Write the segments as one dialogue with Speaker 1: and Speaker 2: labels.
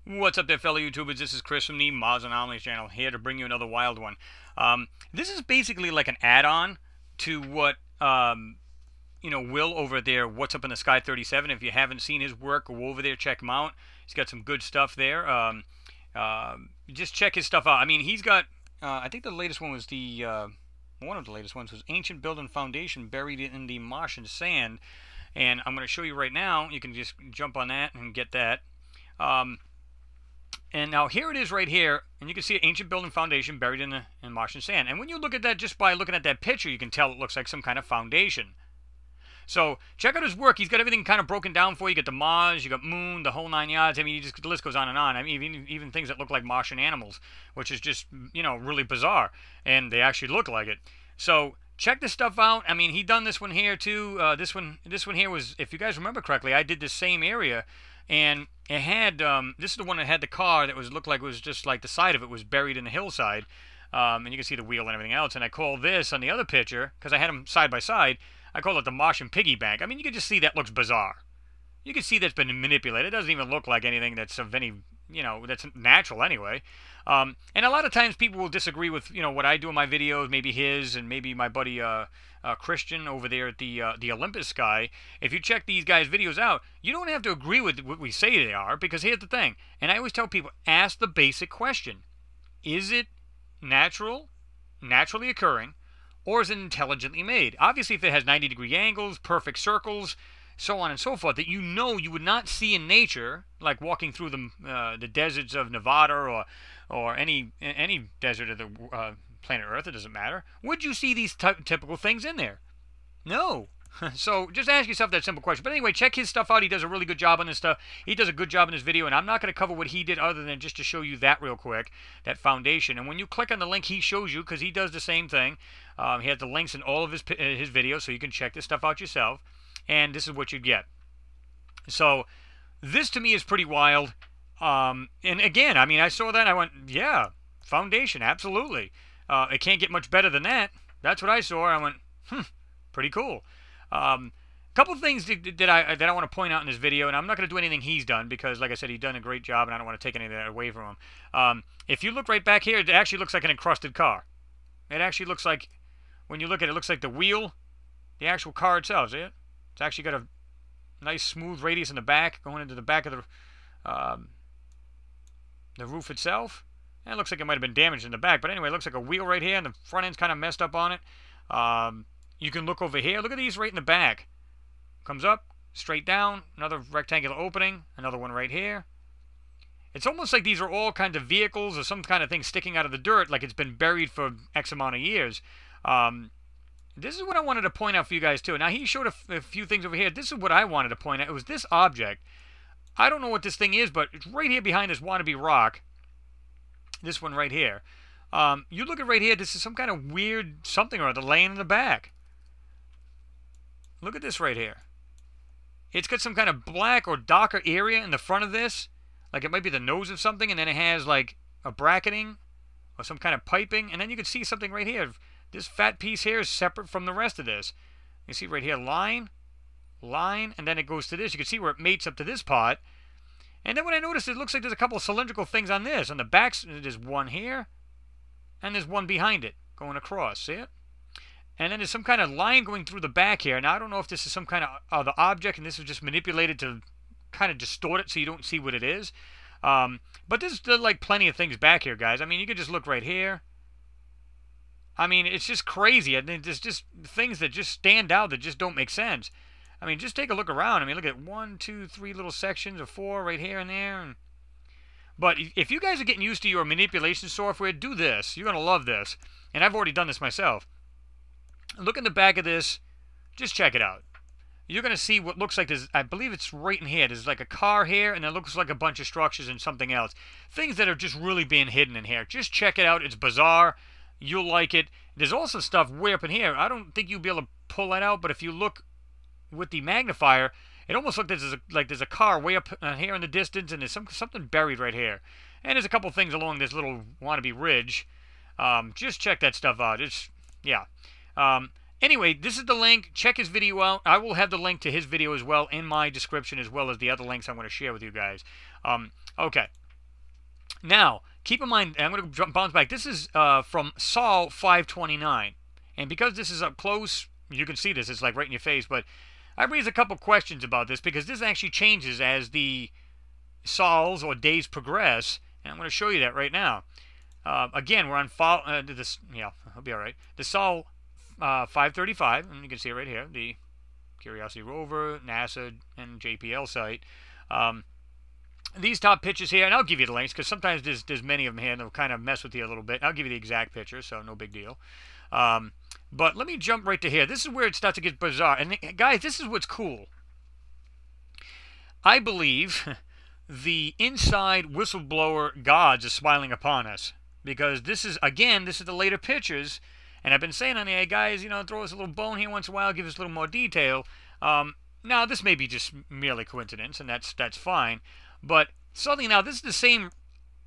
Speaker 1: What's up there, fellow YouTubers? This is Chris from the Mods Anomalies channel, here to bring you another wild one. This is basically like an add-on to what, Will over there, What's Up in the Sky 37. If you haven't seen his work, go over there, check him out. He's got some good stuff there. Just check his stuff out. I mean, he's got, I think the latest one was one of the latest ones was Ancient Building Foundation Buried in the Martian Sand. And I'm going to show you right now. You can just jump on that and get that. And now here it is right here, and you can see Ancient Building Foundation Buried in Martian Sand. And when you look at that, just by looking at that picture, you can tell it looks like some kind of foundation. So check out his work. He's got everything kind of broken down for you. You got the Mars, you got Moon, the whole 9 yards. I mean, the list goes on and on. I mean, even things that look like Martian animals, which is just, really bizarre. And they actually look like it. So check this stuff out. I mean, he done this one here too. This one here was, if you guys remember correctly, I did the same area. And it had, this is the one that had the car that looked like it was just like the side of it was buried in the hillside. And you can see the wheel and everything else. And I call this on the other picture, because I had them side by side, I call it the Martian piggy bank. I mean, you can just see that looks bizarre. You can see that's been manipulated. It doesn't even look like anything that's of any, that's natural anyway. And a lot of times people will disagree with, what I do in my videos, maybe his and maybe my buddy Christian over there at the Olympus Sky. If you check these guys' videos out, you don't have to agree with what we say they are, because here's the thing. And I always tell people, ask the basic question. Is it natural, naturally occurring, or is it intelligently made? Obviously, if it has 90-degree angles, perfect circles, so on and so forth, that you would not see in nature, like walking through the deserts of Nevada or any desert of the planet Earth, it doesn't matter. Would you see these typical things in there? No. So just ask yourself that simple question. But anyway, check his stuff out. He does a really good job on this stuff. He does a good job in this video, and I'm not going to cover what he did other than just to show you that real quick, that foundation. And when you click on the link he shows you, because he does the same thing, he has the links in all of his videos, so you can check this stuff out yourself. And this is what you get. So this to me is pretty wild. And again, I mean, I saw that and I went, yeah, foundation, absolutely. It can't get much better than that. That's what I saw. I went, pretty cool. Couple of things that I want to point out in this video, and I'm not going to do anything he's done because, like I said, he's done a great job, and I don't want to take any of that away from him. If you look right back here, it actually looks like an encrusted car. It actually looks like, when you look at it, it looks like the wheel, the actual car itself. See it? It's actually got a nice smooth radius in the back, going into the back of the roof itself. And it looks like it might have been damaged in the back, but anyway, it looks like a wheel right here, and the front end's kind of messed up on it. You can look over here. Look at these right in the back. Comes up, straight down, another rectangular opening, another one right here. It's almost like these are all kinds of vehicles or some kind of thing sticking out of the dirt, like it's been buried for X amount of years. This is what I wanted to point out for you guys, too. Now, he showed a few things over here. This is what I wanted to point out. It was this object. I don't know what this thing is, but it's right here behind this wannabe rock. This one right here. You look at right here. This is some kind of weird something or other laying in the back. Look at this right here. It's got some kind of black or darker area in the front of this. Like it might be the nose of something, and then it has like a bracketing or some kind of piping. And then you can see something right here. This fat piece here is separate from the rest of this. You see right here, line, and then it goes to this. You can see where it mates up to this part. And then when I noticed, it looks like there's a couple of cylindrical things on this. On the back, there's one here, and there's one behind it going across. See it? And then there's some kind of line going through the back here. Now, I don't know if this is some kind of other object, and this is just manipulated to kind of distort it so you don't see what it is. But there's like plenty of things back here, guys. I mean, you can just look right here. I mean, it's just crazy. I mean, there's just things that just stand out that just don't make sense. I mean, just take a look around. I mean, look at 1, 2, 3 little sections of 4 right here and there. But if you guys are getting used to your manipulation software, do this. You're going to love this. And I've already done this myself. Look in the back of this. Just check it out. You're going to see what looks like this. I believe it's right in here. There's like a car here, and it looks like a bunch of structures and something else. Things that are just really being hidden in here. Just check it out. It's bizarre. You'll like it. There's also stuff way up in here. I don't think you'll be able to pull that out, but if you look with the magnifier, it almost looks like there's a car way up here in the distance, and there's something buried right here. And there's a couple things along this little wannabe ridge. Just check that stuff out. Yeah. Anyway, this is the link. Check his video out. I will have the link to his video as well in my description, as well as the other links I'm going to share with you guys. Okay. Now, keep in mind, I'm going to bounce back. This is from Sol 529. And because this is up close, you can see this. It's like right in your face. But I raised a couple questions about this because this actually changes as the sols or days progress. And I'm going to show you that right now. Again, we're on this. Yeah, I'll be all right. The Sol 535, and you can see it right here. The Curiosity rover, NASA, and JPL site. These top pictures here, and I'll give you the links because sometimes there's many of them here and they'll kind of mess with you a little bit. I'll give you the exact picture, so no big deal. But let me jump right to here. This is where it starts to get bizarre. And guys, this is what's cool. I believe the inside whistleblower gods are smiling upon us because this is, again, this is the later pictures. And I've been saying on the hey, guys, you know, throw us a little bone here once in a while, give us a little more detail. Now, this may be just merely coincidence, and that's fine. But suddenly now, this is the same,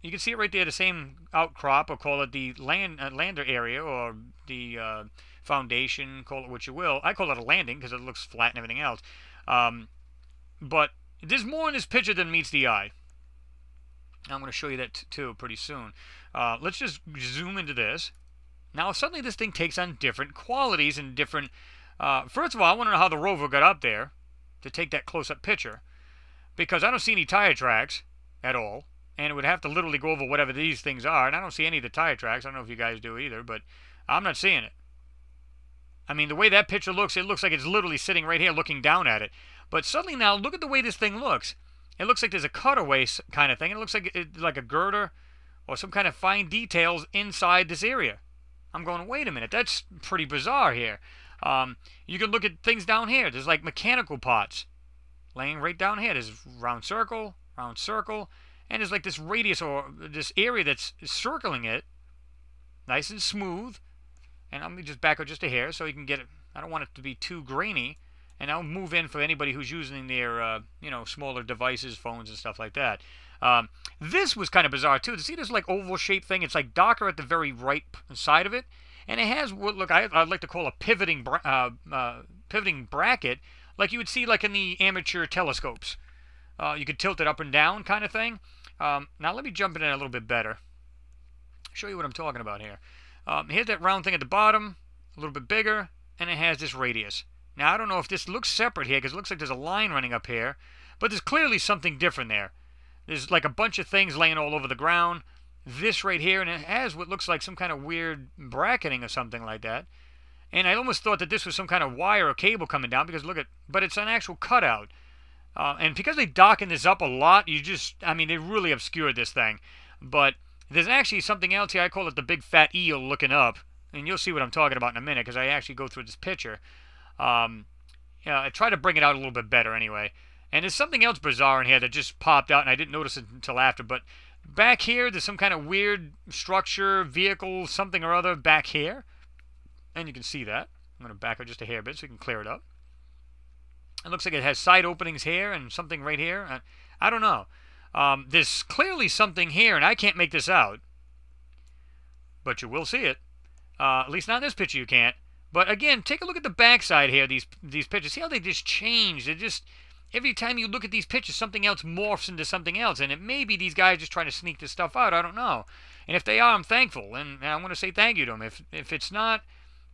Speaker 1: you can see it right there, the same outcrop, or call it the lander area, or the foundation, call it what you will. I call it a landing because it looks flat and everything else. But there's more in this picture than meets the eye. I'm going to show you that too pretty soon. Let's just zoom into this. Now, suddenly this thing takes on different qualities and different... first of all, I want to know how the rover got up there to take that close-up picture. Because I don't see any tire tracks at all. And it would have to literally go over whatever these things are. And I don't see any of the tire tracks. I don't know if you guys do either, but I'm not seeing it. I mean, the way that picture looks, it looks like it's literally sitting right here looking down at it. But suddenly now, look at the way this thing looks. It looks like there's a cutaway kind of thing. It looks like a girder or some kind of fine details inside this area. I'm going, wait a minute, that's pretty bizarre here. You can look at things down here. There's like mechanical pots laying right down here. There's round circle, and there's like this radius or this area that's circling it, nice and smooth. And let me just back up just a hair so you can get it. I don't want it to be too grainy. And I'll move in for anybody who's using their, you know, smaller devices, phones and stuff like that. This was kind of bizarre too. To see this like oval-shaped thing, it's like darker at the very right side of it, and it has what look I'd like to call a pivoting bracket, like you would see like in the amateur telescopes. You could tilt it up and down, kind of thing. Now let me jump in a little bit better. Show you what I'm talking about here. Here's that round thing at the bottom, a little bit bigger, and it has this radius. Now I don't know if this looks separate here because it looks like there's a line running up here, but there's clearly something different there. There's like a bunch of things laying all over the ground. This right here, and it has what looks like some kind of weird bracketing or something like that. And I almost thought that this was some kind of wire or cable coming down because look at, but it's an actual cutout. And because they darken this up a lot, I mean, they really obscured this thing. But there's actually something else here. I call it the big fat eel looking up. And you'll see what I'm talking about in a minute because I actually go through this picture. I try to bring it out a little bit better anyway. And there's something else bizarre in here that just popped out, and I didn't notice it until after. But back here, there's some kind of weird structure, vehicle, something or other back here. And you can see that. I'm going to back up just a hair bit so we can clear it up. It looks like it has side openings here and something right here. I don't know. There's clearly something here, and I can't make this out. But you will see it. At least not in this picture you can't. But again, take a look at the backside here, these pictures. See how they just change. They just... Every time you look at these pictures, something else morphs into something else. And it may be these guys just trying to sneak this stuff out. I don't know. And if they are, I'm thankful. And I want to say thank you to them. If it's not,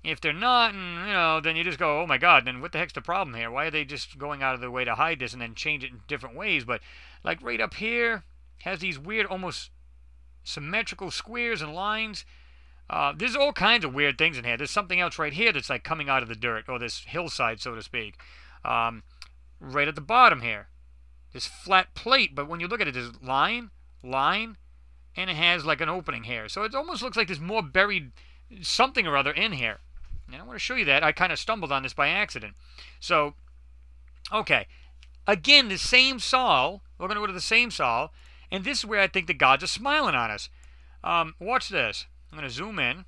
Speaker 1: if they're not, and, you know, then you just go, oh my God, then what the heck's the problem here? Why are they just going out of their way to hide this and then change it in different ways? But like right up here, has these weird, almost symmetrical squares and lines. There's all kinds of weird things in here. There's something else right here that's like coming out of the dirt, or this hillside, so to speak. Right at the bottom here, this flat plate, but when you look at it, there's line, and it has like an opening here. So it almost looks like there's more buried something or other in here. And I want to show you that. I kind of stumbled on this by accident. So, okay. Again, the same Sol. We're going to go to the same Sol. And this is where I think the gods are smiling on us. Watch this. I'm going to zoom in.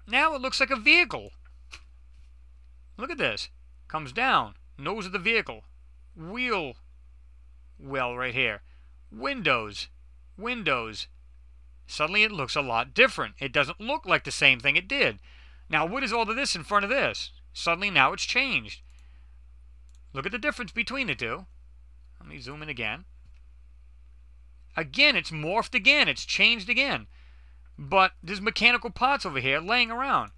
Speaker 1: Now it looks like a vehicle. Look at this. Comes down. Nose of the vehicle. Wheel well right here. Windows. Suddenly it looks a lot different. It doesn't look like the same thing it did. Now what is all of this in front of this? Suddenly now it's changed. Look at the difference between the two. Let me zoom in again. Again, it's morphed again. It's changed again. But there's mechanical parts over here laying around.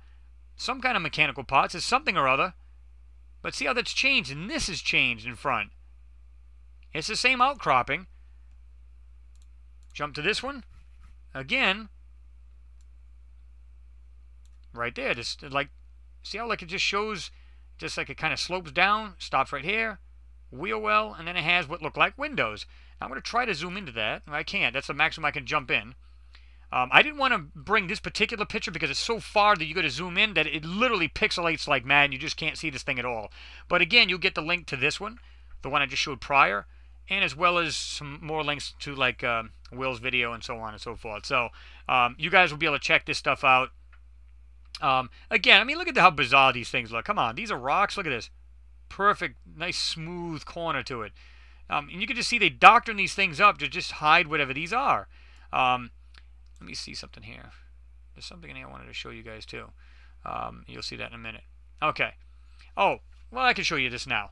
Speaker 1: Some kind of mechanical parts. There's something or other. But see how that's changed? And this has changed in front. It's the same outcropping. Jump to this one. Again. Right there. Just like, see how like it just shows, just like it kind of slopes down, stops right here. Wheel well, and then it has what look like windows. Now, I'm going to try to zoom into that. I can't. That's the maximum I can jump in. I didn't want to bring this particular picture because it's so far that you got to zoom in that it literally pixelates like mad and you just can't see this thing at all. But again, you'll get the link to this one, the one I just showed prior, and as well as some more links to like Will's video and so on and so forth. So you guys will be able to check this stuff out. Again, I mean, look at how bizarre these things look. Come on, these are rocks. Look at this. Perfect, nice, smooth corner to it. And you can just see they doctrine these things up to just hide whatever these are. Let me see something here. There's something in here I wanted to show you guys too. You'll see that in a minute. Okay. Oh, well, I can show you this now.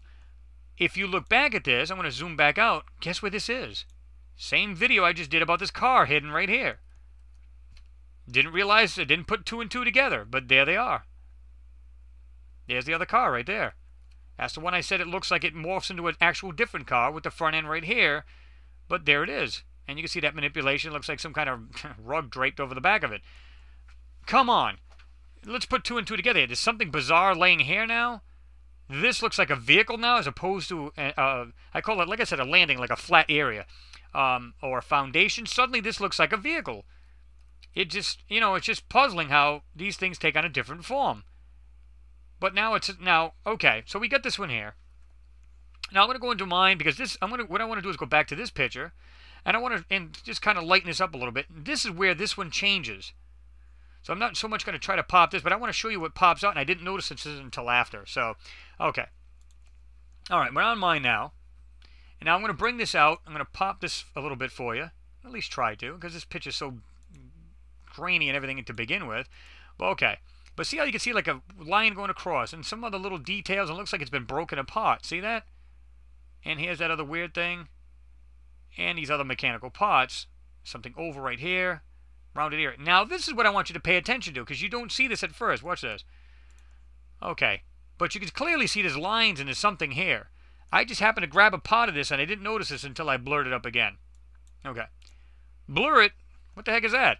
Speaker 1: If you look back at this, I'm going to zoom back out. Guess where this is? Same video I just did about this car hidden right here. Didn't realize, I didn't put two and two together, but there they are. There's the other car right there. That's the one I said it looks like it morphs into an actual different car with the front end right here. But there it is. And you can see that manipulation. It looks like some kind of rug draped over the back of it. Come on. Let's put two and two together. There's something bizarre laying here now. This looks like a vehicle now as opposed to, I call it, like I said, a landing, like a flat area. Or a foundation. Suddenly this looks like a vehicle. It just, you know, it's just puzzling how these things take on a different form. But now it's, okay, so we got this one here. Now I'm going to go into mine because this, what I want to do is go back to this picture. And I want to just kind of lighten this up a little bit. This is where this one changes. So I'm not so much going to try to pop this, but I want to show you what pops out. And I didn't notice this until after. So, okay. All right, we're on mine now. And now I'm going to bring this out. I'm going to pop this a little bit for you. At least try to, because this picture's so grainy and everything to begin with. Well, okay. But see how you can see like a line going across and some other little details. And it looks like it's been broken apart. See that? And here's that other weird thing. And these other mechanical parts. Something over right here. Rounded here. Now, this is what I want you to pay attention to, because you don't see this at first. Watch this. Okay. But you can clearly see there's lines and there's something here. I just happened to grab a part of this, and I didn't notice this until I blurred it up again. Okay. Blur it. What the heck is that?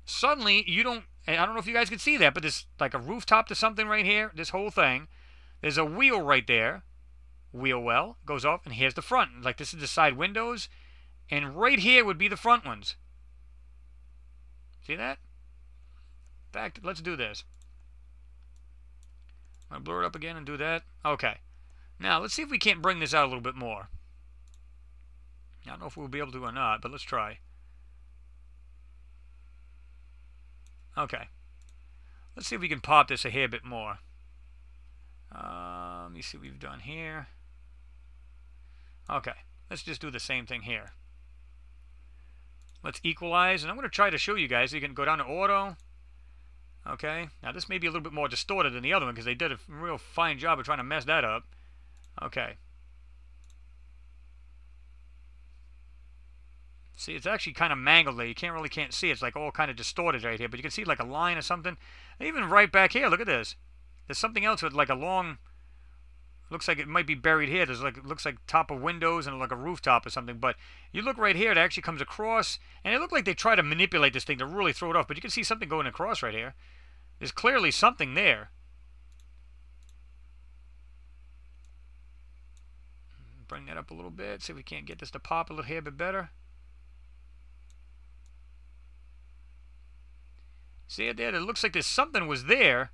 Speaker 1: Suddenly, you don't... I don't know if you guys can see that, but there's like a rooftop to something right here. This whole thing. There's a wheel right there. Wheel well. Goes off, and here's the front. Like, this is the side windows. And right here would be the front ones. See that? Let's do this. I'm going to blur it up again and do that. Okay. Now, let's see if we can't bring this out a little bit more. I don't know if we'll be able to or not, but let's try. Okay. Let's see if we can pop this a hair bit more. Let me see what we've done here. Okay. Let's just do the same thing here. Let's equalize, and I'm going to try to show you guys. You can go down to auto. Okay. Now, this may be a little bit more distorted than the other one because they did a real fine job of trying to mess that up. Okay. See, it's actually kind of mangled there. You can't see. It's like all kind of distorted right here. But you can see like a line or something. And even right back here, look at this. There's something else with like a long... Looks like it might be buried here. There's like, it looks like top of windows and like a rooftop or something. But you look right here, it actually comes across. And it looked like they try to manipulate this thing to really throw it off. But you can see something going across right here. There's clearly something there. Bring that up a little bit. See if we can't get this to pop a little hair bit better. See it there? It looks like there's something was there.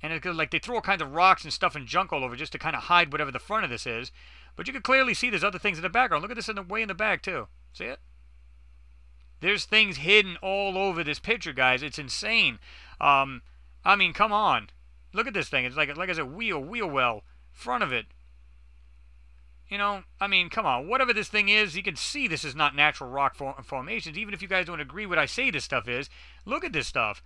Speaker 1: And it's like they throw all kinds of rocks and stuff and junk all over just to kind of hide whatever the front of this is. But you can clearly see there's other things in the background. Look at this way in the back, too. See it? There's things hidden all over this picture, guys. It's insane. I mean, come on. Look at this thing. It's like I said, wheel well, front of it. You know, I mean, come on. Whatever this thing is, you can see this is not natural rock formations. Even if you guys don't agree what I say this stuff is, look at this stuff.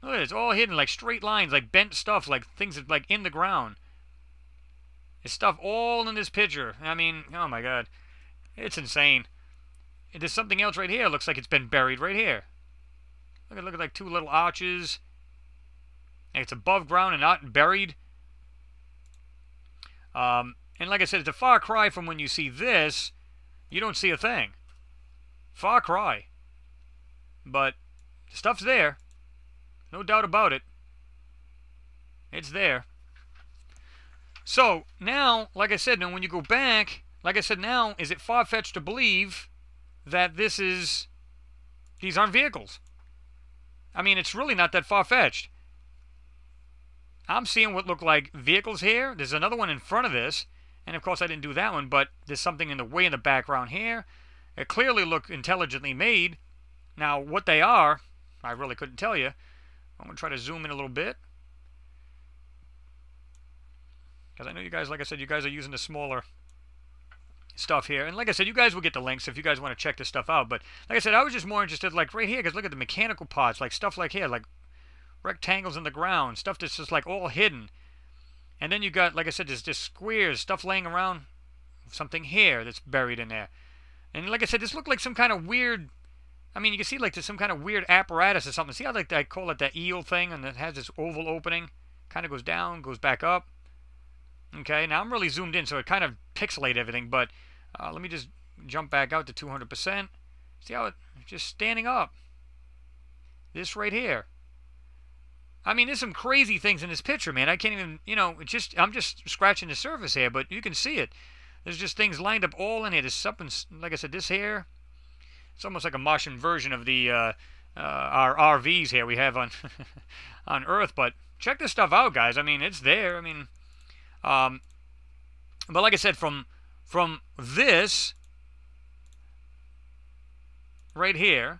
Speaker 1: Look at it. It's all hidden, like straight lines, like bent stuff, like things that, like in the ground. It's stuff all in this picture. I mean, oh my God. It's insane. there's something else right here. Looks like it's been buried right here. Look at like two little arches. And it's above ground and not buried. And like I said, it's a far cry from when you see this. You don't see a thing. Far cry. But stuff's there. No doubt about it. It's there. So, now, like I said, now when you go back, like I said, now, is it far-fetched to believe that these aren't vehicles? I mean, it's really not that far-fetched. I'm seeing what look like vehicles here. There's another one in front of this. And, of course, I didn't do that one, but there's something in the way in the background here. It clearly look intelligently made. Now, what they are, I really couldn't tell you. I'm going to try to zoom in a little bit. Because I know you guys, like I said, you guys are using the smaller stuff here. And like I said, you guys will get the links if you guys want to check this stuff out. But like I said, I was just more interested, like right here, because look at the mechanical parts, like stuff like here, like rectangles in the ground, stuff that's just like all hidden. And then you got, like I said, there's just squares, stuff laying around, something here that's buried in there. And like I said, this looked like some kind of weird, I mean, you can see like there's some kind of weird apparatus or something. See how like I call it that eel thing, and it has this oval opening, kind of goes down, goes back up. Okay, now I'm really zoomed in, so it kind of pixelates everything, but let me just jump back out to 200%. See how it's just standing up. This right here. I mean, there's some crazy things in this picture, man. I can't even, you know, I'm just scratching the surface here, but you can see it. There's just things lined up all in here. There's something, like I said, this here. It's almost like a Martian version of the our RVs here we have on on Earth. But check this stuff out, guys. I mean, it's there. I mean, but like I said, from this right here,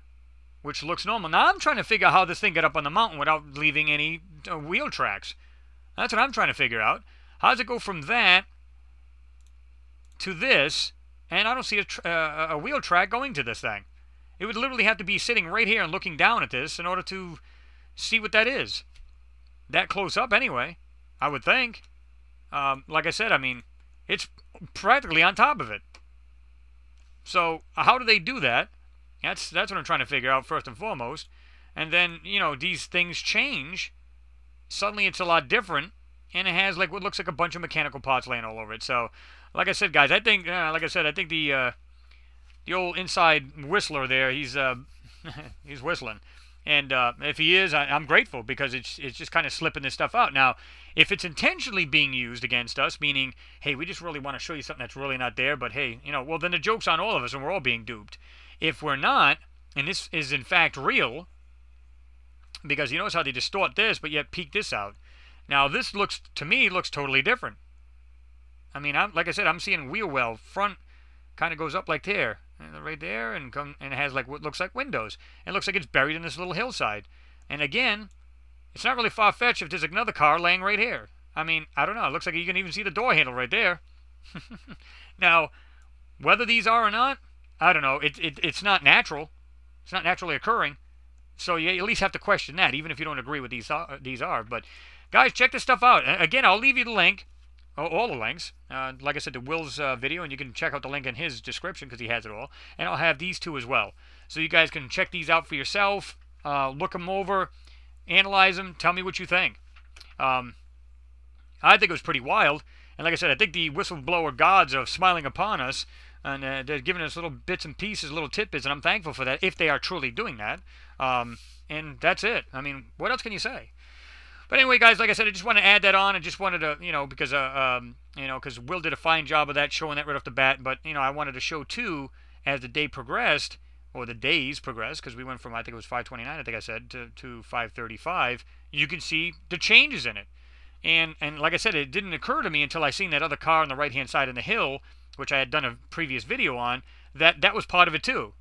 Speaker 1: which looks normal. Now I'm trying to figure out how this thing got up on the mountain without leaving any wheel tracks. That's what I'm trying to figure out. How does it go from that to this, and I don't see a wheel track going to this thing? It would literally have to be sitting right here and looking down at this in order to see what that is. That close up anyway, I would think. Like I said, I mean, it's practically on top of it. So how do they do that? That's what I'm trying to figure out first and foremost. And then, you know, these things change. Suddenly it's a lot different. And it has like what looks like a bunch of mechanical parts laying all over it. So, like I said, guys, I think, like I said, I think the old inside whistler there, he's he's whistling. And if he is, I'm grateful, because it's just kind of slipping this stuff out. Now, if it's intentionally being used against us, meaning, hey, we just really want to show you something that's really not there, but hey, you know, well, then the joke's on all of us and we're all being duped. If we're not, and this is in fact real, because you notice how they distort this, but yet peek this out. Now, this looks, to me, looks totally different. I mean, like I said, I'm seeing wheel well. Front kind of goes up like there, and right there, and it has like what looks like windows. It looks like it's buried in this little hillside. And again, it's not really far-fetched if there's another car laying right here. I mean, I don't know. It looks like you can even see the door handle right there. Now, whether these are or not, I don't know. It's not natural. It's not naturally occurring. So you at least have to question that, even if you don't agree with these are. But, guys, check this stuff out. Again, I'll leave you the link. All the links. Like I said, to Will's video, and you can check out the link in his description because he has it all. And I'll have these two as well. So you guys can check these out for yourself. Look them over. Analyze them. Tell me what you think. I think it was pretty wild. And like I said, I think the whistleblower gods are smiling upon us. And they're giving us little bits and pieces, little tidbits, and I'm thankful for that, if they are truly doing that. And that's it. I mean, what else can you say? But anyway, guys, like I said, I just want to add that on. I just wanted to, you know, because because Will did a fine job of that, showing that right off the bat. But, you know, I wanted to show, too, as the day progressed, or the days progressed, because we went from, I think it was 529, I think I said, to 535, you can see the changes in it. And like I said, it didn't occur to me until I seen that other car on the right-hand side in the hill, which I had done a previous video on, that was part of it too.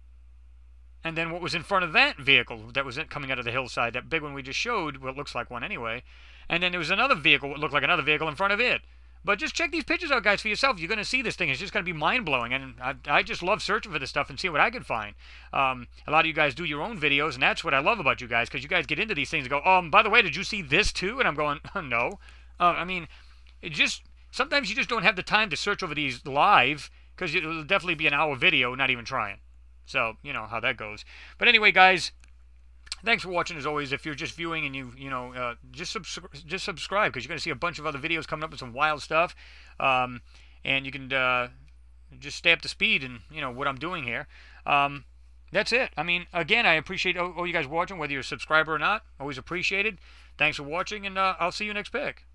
Speaker 1: And then what was in front of that vehicle that was coming out of the hillside, that big one we just showed, well, it looks like one anyway, and then there was another vehicle that looked like another vehicle in front of it. But just check these pictures out, guys, for yourself. You're going to see this thing. It's just going to be mind-blowing, and I just love searching for this stuff and see what I can find. A lot of you guys do your own videos, and that's what I love about you guys, because you guys get into these things and go, by the way, did you see this too? And I'm going, no. I mean, sometimes you just don't have the time to search over these live, because it'll definitely be an hour video, not even trying. So, you know how that goes. But anyway, guys, thanks for watching as always. If you're just viewing and just subscribe, because you're going to see a bunch of other videos coming up with some wild stuff. And you can just stay up to speed and, what I'm doing here. That's it. I mean, again, I appreciate all you guys watching, whether you're a subscriber or not. Always appreciated. Thanks for watching, and I'll see you next pick.